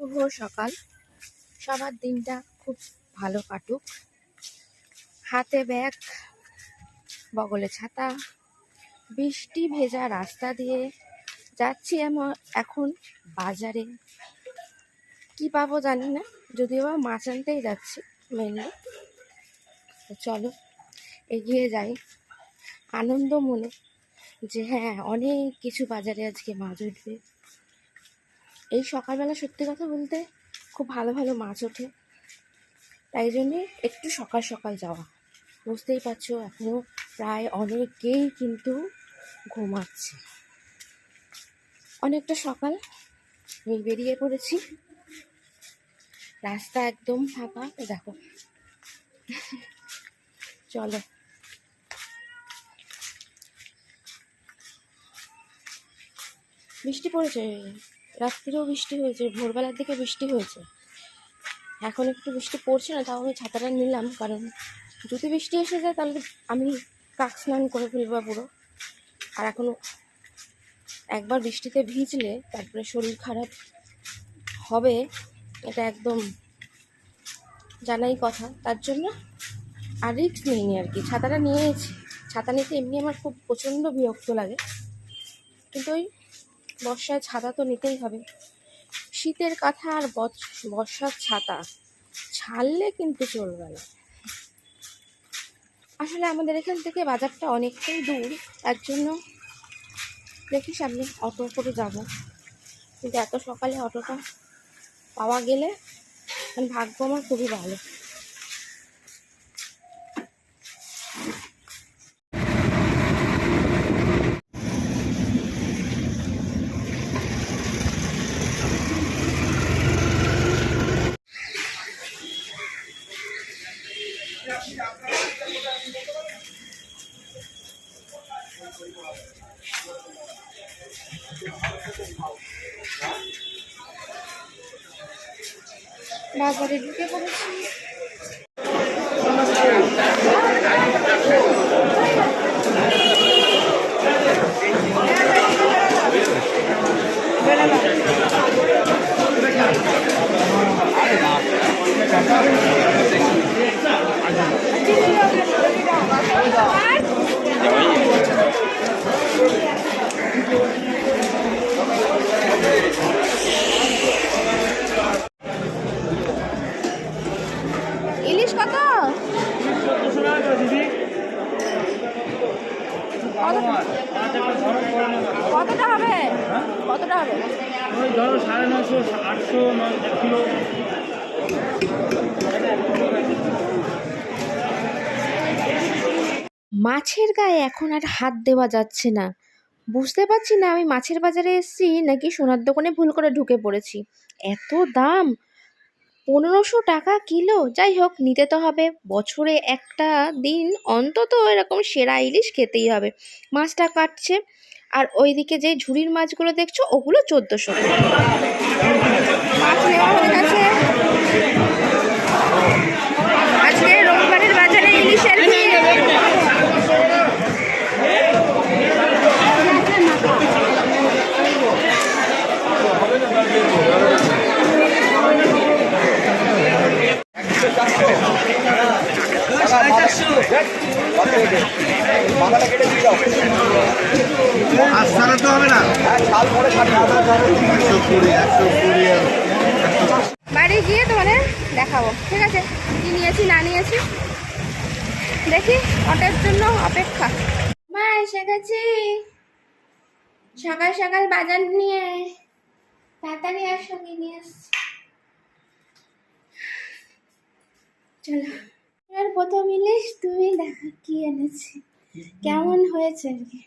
শুভ সকাল। সবার দিনটা খুব ভালো কাটুক। হাতে ব্যাগ, বগলে ছাতা, বৃষ্টি ভেজা রাস্তা দিয়ে যাচ্ছি এখন বাজারে। কি পাবো জানি না, যদিও বা মাছ আনতেই যাচ্ছি মেনলি। চলো এগিয়ে যাই আনন্দ মনে, যে হ্যাঁ অনেক কিছু বাজারে আজকে মাছ উঠবে। এই সকালবেলা সত্যি কথা বলতে খুব ভালো ভালো মাছ ওঠে, তাই জন্যে একটু সকাল সকাল যাওয়া। বুঝতেই পারছো এখনো প্রায় অনেকেই কিন্তু ঘুমাচ্ছে। অনেকটা সকাল, আমি বেরিয়ে পড়েছি। রাস্তা একদম ফাঁকা, দেখো। চলো বৃষ্টি পড়েছে, রাত্রিরেও বৃষ্টি হয়েছে, ভোরবেলার দিকে বৃষ্টি হয়েছে। এখন একটু বৃষ্টি পড়ছে না, তাও আমি ছাতাটা নিলাম, কারণ যদি বৃষ্টি এসে যায় তাহলে আমি কাক স্নান করে ফেলবো পুরো। আর এখনো একবার বৃষ্টিতে ভিজলে তারপরে শরীর খারাপ হবে, এটা একদম জানাই কথা। তার জন্য আর রিস্ক নিইনি আর কি, ছাতাটা নিয়েছি। ছাতা নিতে এমনি আমার খুব প্রচণ্ড বিরক্ত লাগে, কিন্তু ওই বর্ষায় ছাতা তো নিতেই হবে। শীতের কাঁথা আর বর্ষার ছাতা ছাড়লে কিন্তু চলবে না। আসলে আমাদের এখান থেকে বাজারটা অনেকটাই দূর, তার জন্য দেখি সামনে অটো করে যাব। কিন্তু এত সকালে অটোটা পাওয়া গেলে ভাগ্য আমার খুবই ভালো। বাজারে ঢুকে পড়েছি। ইলিশ কত? কতটা হবে? কতটা হবে? ওই ধরো 950, 800, 1 কিলো। মাছের গায়ে এখন আর হাত দেওয়া যাচ্ছে না। বুঝতে পারছি না আমি মাছের বাজারে এসেছি নাকি সোনার দোকানে ভুল করে ঢুকে পড়েছি। এত দাম, 1500 টাকা কিলো। যাই হোক, নিতে তো হবে। বছরে একটা দিন অন্তত এরকম সেরা ইলিশ খেতেই হবে। মাছটা কাটছে, আর ওইদিকে যে ঝুড়ির মাছগুলো দেখছো ওগুলো 1400 মাছ নেওয়া হয়ে গেছে। আজকে রবিবারের বাজারে ইলিশের বাড়ি গিয়ে তোমাদের দেখাবো, ঠিক আছে, কি নিয়েছি না নিয়েছি। দেখি, অটোর জন্য অপেক্ষা। মা এসে গেছি, সকাল সকাল বাজার নিয়ে। তাড়াতাড়ি আসো, কি নিয়ে এসছি। চলো, এবার প্রথম ইলিশ তুমি দেখো কি এনেছি, কেমন হয়েছে আর কি।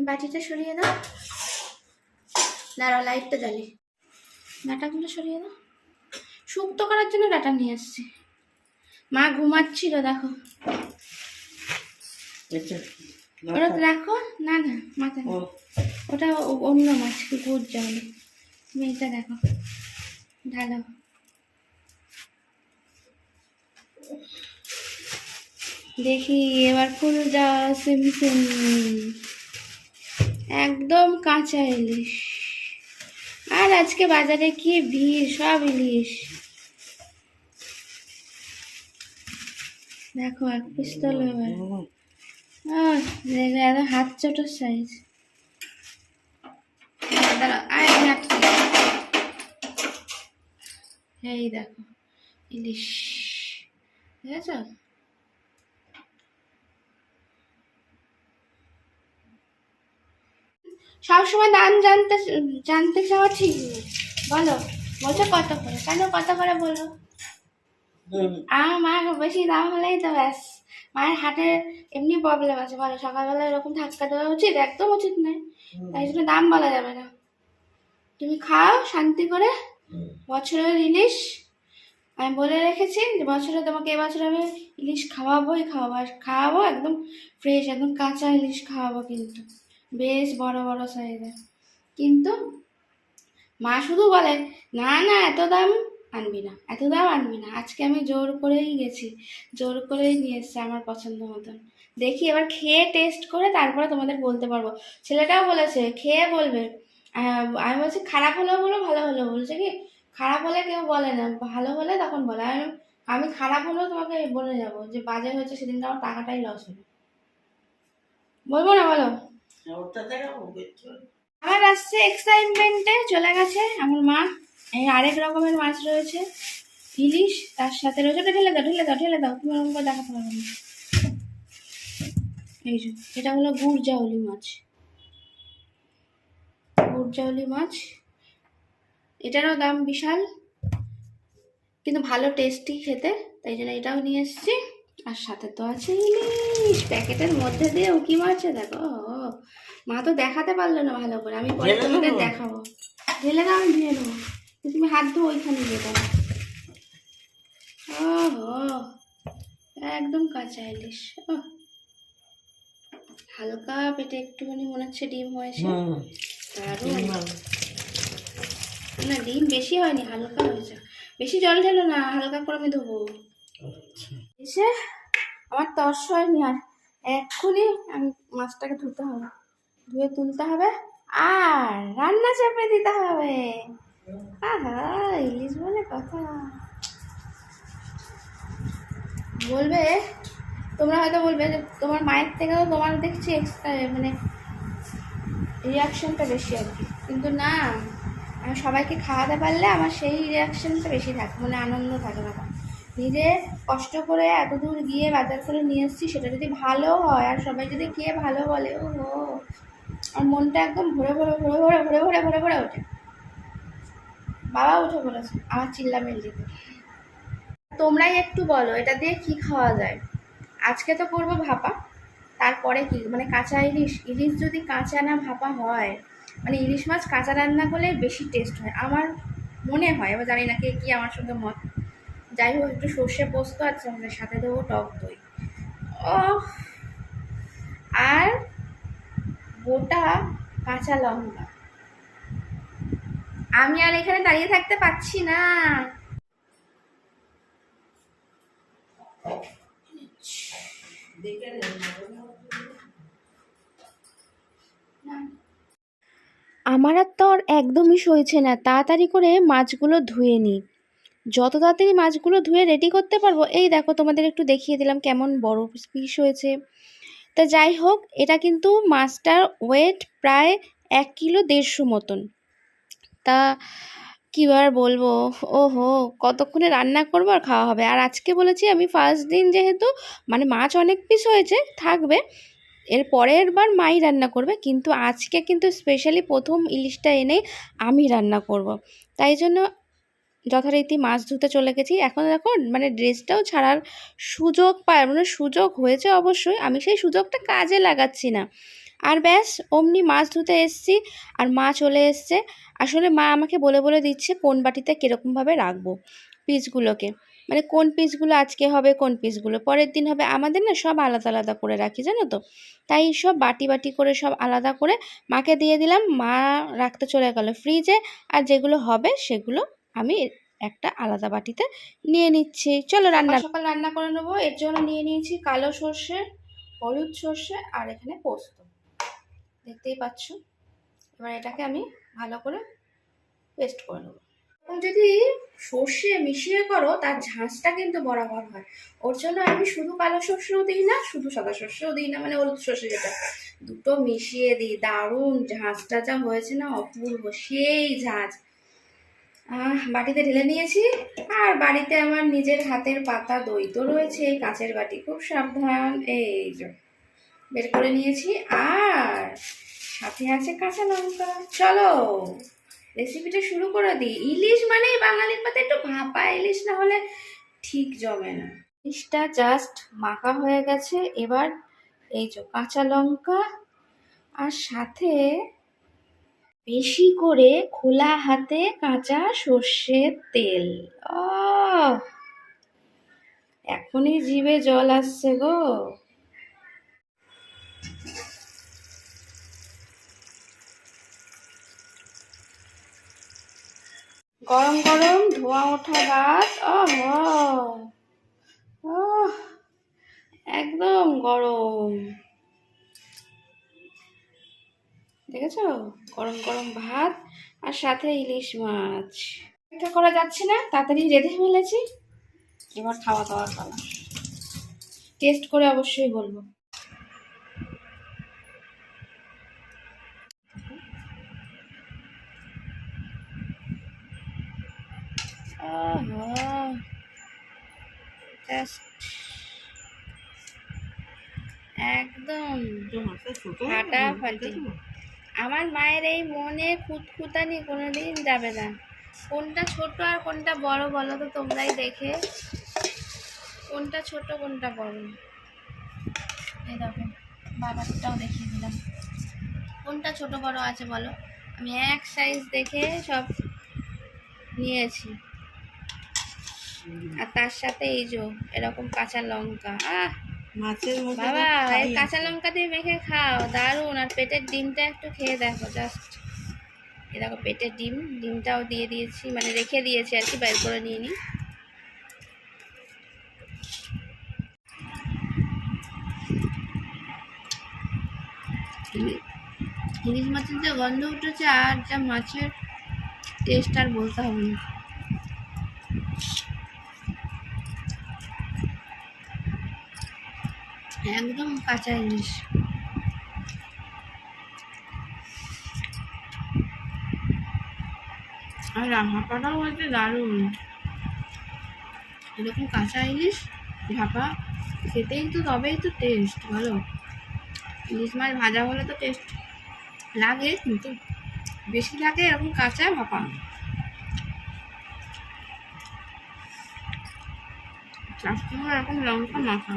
বাটিটা সরিয়ে দাও, দাঁড়াও লাইটটা জ্বালি। ডাটাগুলো সরিয়ে দাও। শুক্তো করার জন্য ডাটা নিয়ে এসছি। মা ঘুমাচ্ছিল, দেখো। ওটা দেখো, না না মাথা, ওটা অন্য মাছ, গুড় জলে। তুমি এটা দেখো, ঢালো। দেখি এবার ফুল যা সিম সিম। একদম কাঁচা ইলিশ। আর আজকে বাজারে কি ভিড়, সব ইলিশ। দেখো এক পিস তোলো এবার। দেখো এত হাত ছোটোর সাইজ। এই দেখো ইলিশ, ঠিক আছে। সবসময় দাম জানতে জানতে চাওয়া ঠিক নেই। বলো, বলছো কত করে, কেন কত করে বলো? আমার মা বেশি দাম হলেই তো ব্যাস। মায়ের হাটের এমনি প্রবলেম আছে, বলো সকালবেলা এরকম ধাক্কা দেওয়া উচিত? একদম উচিত নয়। তাই জন্য দাম বলা যাবে না। তুমি খাও শান্তি করে বছরের ইলিশ। আমি বলে রেখেছি যে বছরে তোমাকে এবছর আমি ইলিশ খাওয়াবোই খাওয়াবো, আর খাওয়াবো একদম ফ্রেশ, একদম কাঁচা ইলিশ খাওয়াবো, কিন্তু বেশ বড় বড় সাইজের। কিন্তু মা শুধু বলে না না এত দাম আনবি না, এত দাম আনবি না। আজকে আমি জোর করেই গেছি, জোর করেই নিয়ে এসছে আমার পছন্দ মতন। দেখি এবার খেয়ে টেস্ট করে তারপরে তোমাদের বলতে পারবো। ছেলেটাও বলেছে খেয়ে বলবে। আমি বলছি খারাপ হলেও বলো, ভালো হলেও। বলছে কি খারাপ হলে কেউ বলে না, ভালো হলে তখন বলে। আমি খারাপ হলেও তোমাকে বলে যাবো যে বাজে হয়েছে, সেদিনকে আমার টাকাটাই লস হবে। বলবো না, বলো। আমার আসছে এক্সাইটমেন্টে চলে গেছে আমার মা। এই আরেক রকমের মাছ রয়েছে, ইলিশ, তার সাথে রয়েছে। ওটা ঢেলে দাও, ঢেলে দাও, ঢেলে দাও, তুমি ওরকম করে দেখাতে পারবে না। এই যে এটা হলো গুড়জাউলি মাছ, গুড়জাউলি মাছ। এটারও দাম বিশাল, কিন্তু ভালো টেস্টি খেতে, তাই জন্য এটাও নিয়ে এসেছি। আর সাথে তো আছে ইলিশ প্যাকেটের মধ্যে দিয়ে উকি মারছে, দেখো। মা তো দেখাতে পারলো না ভালো করে, আমি পরে তোমাদের দেখাবো। ঢেলে দাও, আমি ধুয়ে নেবো, তুমি হাত ধো ওইখানে দিয়ে দাও। ওহো, একদম কাঁচা ইলিশ। হালকা পেটে একটুখানি মনে হচ্ছে ডিম হয়েছে। না ডিম বেশি হয়নি, হালকা হয়েছে। বেশি জল ঢেলো না, হালকা করে আমি ধোবো। এসে আমার তর্স হয়নি আর, এক্ষুনি আমি মাছটাকে ধুতে হবে, ধুয়ে তুলতে হবে, আর রান্না চাপে দিতে হবে। আহা, ইলিশ বলে কথা। বলবে তোমরা, হয়তো বলবে যে তোমার মায়ের থেকেও তোমার দেখছি এক্সট্রা মানে রিয়াকশনটা বেশি আর কি। কিন্তু না, আমি সবাইকে খাওয়াতে পারলে আমার সেই রিয়াকশনটা বেশি থাকে, মানে আনন্দ থাকে না। নিজে কষ্ট করে এত দূর গিয়ে বাজার করে নিয়ে এসেছি, সেটা যদি ভালো হয় আর সবাই যদি খেয়ে ভালো বলে, ও আর মনটা একদম ভরে ভরে ভরে ভরে ভরে ভরে ভরে ভরে ওঠে। বাবা উঠে পড়েছে আমার চিল্লামিল্লিতে। তোমরাই একটু বলো এটা দিয়ে কি খাওয়া যায়। আজকে তো করবো ভাপা, তারপরে কি মানে কাঁচা ইলিশ। ইলিশ যদি কাঁচা না ভাপা হয়, মানে ইলিশ মাছ কাঁচা রান্না করলে বেশি টেস্ট হয় আমার মনে হয়। এবার জানি না কে কি আমার সঙ্গে মত। যাই হোক, একটু সর্ষে পোস্ত আছে আমাদের সাথে, দেবো টক দই, ও আর গোটা কাঁচা লঙ্কা। আমি আর এখানে দাঁড়িয়ে থাকতে পারছি না। আমার আর তো আর একদমই সইছে না, তাড়াতাড়ি করে মাছগুলো ধুয়ে নিই। যত তাড়াতাড়ি মাছগুলো ধুয়ে রেডি করতে পারবো। এই দেখো তোমাদের একটু দেখিয়ে দিলাম কেমন বড় পিস হয়েছে। তা যাই হোক, এটা কিন্তু মাছটার ওয়েট প্রায় 1.5 কিলো মতন। তা কী আর বলবো, ওহো কতক্ষণে রান্না করবো আর খাওয়া হবে। আর আজকে বলেছি আমি ফার্স্ট দিন যেহেতু, মানে মাছ অনেক পিস হয়েছে থাকবে, এর পরের বার মাই রান্না করবে, কিন্তু আজকে কিন্তু স্পেশালি প্রথম ইলিশটা এনে আমি রান্না করব। তাই জন্য যথারীতি মাছ ধুতে চলে গেছি। এখন দেখো মানে ড্রেসটাও ছাড়ার সুযোগ পায়, মানে সুযোগ হয়েছে অবশ্যই, আমি সেই সুযোগটা কাজে লাগাচ্ছি না। আর ব্যাস অমনি মাছ ধুতে এসছি, আর মা চলে এসছে। আসলে মা আমাকে বলে বলে দিচ্ছে কোন বাটিতে কীরকমভাবে রাখবো পিসগুলোকে, মানে কোন পিসগুলো আজকে হবে, কোন পিসগুলো পরের দিন হবে। আমাদের না সব আলাদা আলাদা করে রাখি জানো তো, তাই সব বাটি বাটি করে সব আলাদা করে মাকে দিয়ে দিলাম। মা রাখতে চলে গেল ফ্রিজে, আর যেগুলো হবে সেগুলো আমি একটা আলাদা বাটিতে নিয়ে নিচ্ছি। চলো সকাল রান্না করে নেবো। এর জন্য নিয়ে নিয়েছি কালো সর্ষে, হলুদ সর্ষে, আর এখানে পোস্ত। দেখতেই পাচ্ছ। এবার এটাকে আমি ভালো করে পেস্ট করে নেবো। এবং যদি সর্ষে মিশিয়ে করো তার ঝাঁঝটা কিন্তু বরাবর হয়। ওর জন্য আমি শুধু কালো সর্ষেও দিই না, শুধু সাদা সর্ষেও দিই না, মানে হলুদ সর্ষে যেটা, দুটো মিশিয়ে দিই। দারুণ ঝাঁঝটা যা হয়েছে না, অপূর্ব, সেই ঝাঁঝ। বাটিতে ঢেলে নিয়েছি। আর বাড়িতে আমার নিজের হাতের পাতা দই তো রয়েছে, এই কাঁচের বাটি, খুব সাবধান এই যে বের করে নিয়েছি। আর সাথে আছে কাঁচা লঙ্কা। চলো রেসিপিটা শুরু করে দিই। ইলিশ মানেই বাঙালির পাতে একটু ভাপা ইলিশ, না হলে ঠিক জমে না। ইলিশটা জাস্ট মাখা হয়ে গেছে। এবার এই যে কাঁচা লঙ্কা আর সাথে বেশি করে খোলা হাতে কাঁচা সর্ষের তেল। এখনই জিভে জল আসছে গো। গরম গরম ধোঁয়া ওঠা ভাত, একদম গরম। দেখেছো, গরম গরম ভাত আর সাথে ইলিশ মাছ। এটা করা যাচ্ছে না, তাড়াতাড়ি রেঁধে ফেলেছি। এবার খাওয়া দাওয়ার পালা। টেস্ট করে অবশ্যই বলবো। একদম ফাটাফাটি। আমার মায়ের এই মনে খুঁতখুঁতানি কোনোদিন যাবে না। কোনটা ছোট আর কোনটা বড় বলো তো তোমরাই দেখে, কোনটা ছোট কোনটা বড়। এই দেখো, বাবারটাও দেখিয়ে দিলাম। কোনটা ছোট বড় আছে বলো? আমি এক সাইজ দেখে সব নিয়েছি। আর তার সাথে এই যে এরকম কাঁচা লঙ্কা। মাছের মতো বাবা, এই কাঁচা লঙ্কা দিয়ে মেখে খাও, দারুণ। আর পেটের ডিমটা একটু খেয়ে দেখো, জাস্ট এই দেখো পেটের ডিমটাও দিয়ে দিয়েছি, মানে রেখে দিয়েছি আর কি, বের করে নিয়ে নি। ইলিশ মাছের যে গন্ধ উঠেছে আর যা মাছের টেস্ট আর বলতে হবে না। একদম কাঁচা ইলিশ। আর ভাপাটাও হয়েছে দারুণ। এরকম কাঁচা ইলিশ ভাপা খেতেই তো, তবেই তো টেস্ট ভালো। ইলিশ মাছ ভাজা হলে তো টেস্ট লাগে, কিন্তু বেশি লাগে এরকম কাঁচা ভাপা। চারটে এরকম লঙ্কা মাখা।